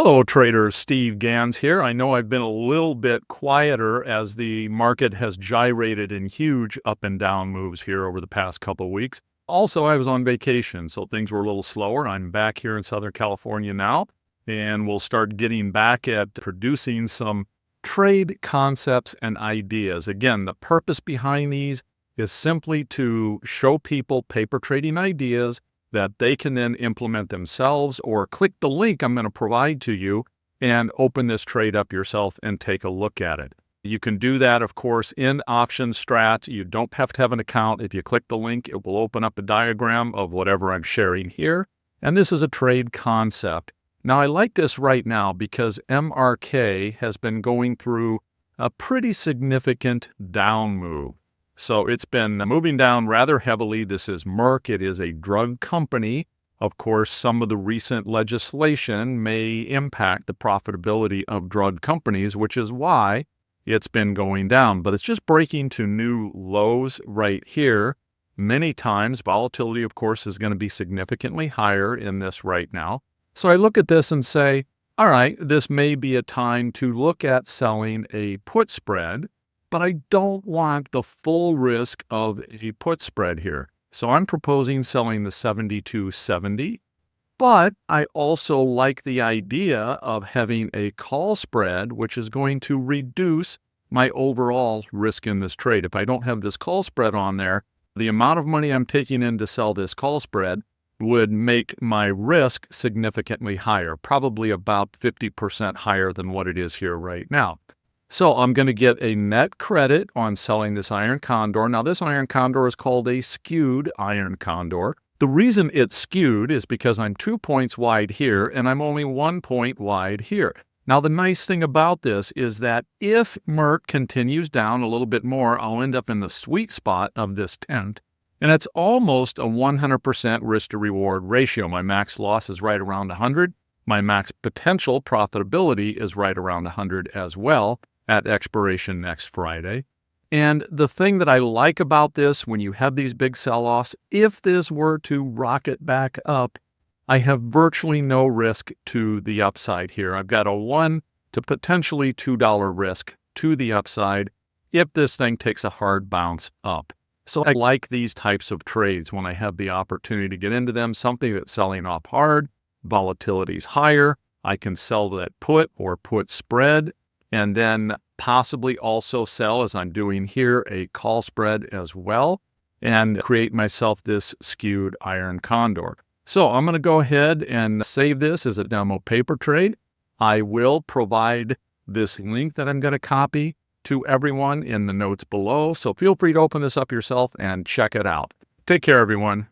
Hello, traders. Steve Gans here. I know I've been a little bit quieter as the market has gyrated in huge up and down moves here over the past couple of weeks. Also, I was on vacation, so things were a little slower. I'm back here in Southern California now, and we'll start getting back at producing some trade concepts and ideas. Again, the purpose behind these is simply to show people paper trading ideas that they can then implement themselves, or click the link I'm going to provide to you and open this trade up yourself and take a look at it. You can do that, of course, in Option Strat. You don't have to have an account. If you click the link, it will open up a diagram of whatever I'm sharing here. And this is a trade concept. Now, I like this right now because MRK has been going through a pretty significant down move. So it's been moving down rather heavily. This is Merck. It is a drug company. Of course, some of the recent legislation may impact the profitability of drug companies, which is why it's been going down. But it's just breaking to new lows right here. Many times, volatility, of course, is going to be significantly higher in this right now. So I look at this and say, all right, this may be a time to look at selling a put spread, but I don't want the full risk of a put spread here. So I'm proposing selling the 72.70, but I also like the idea of having a call spread, which is going to reduce my overall risk in this trade. If I don't have this call spread on there, the amount of money I'm taking in to sell this call spread would make my risk significantly higher, probably about 50% higher than what it is here right now. So I'm going to get a net credit on selling this iron condor. Now, this iron condor is called a skewed iron condor. The reason it's skewed is because I'm 2 points wide here and I'm only 1 point wide here. Now, the nice thing about this is that if Merck continues down a little bit more, I'll end up in the sweet spot of this tent. And it's almost a 100% risk to reward ratio. My max loss is right around 100. My max potential profitability is right around 100 as well, at expiration next Friday. And the thing that I like about this, when you have these big sell-offs, if this were to rocket back up, I have virtually no risk to the upside here. I've got a $1 to potentially $2 risk to the upside if this thing takes a hard bounce up. So I like these types of trades when I have the opportunity to get into them, something that's selling off hard, volatility's higher, I can sell that put or put spread, and then possibly also sell, as I'm doing here, a call spread as well, and create myself this skewed iron condor. So I'm going to go ahead and save this as a demo paper trade. I will provide this link that I'm going to copy to everyone in the notes below, so feel free to open this up yourself and check it out. Take care, everyone.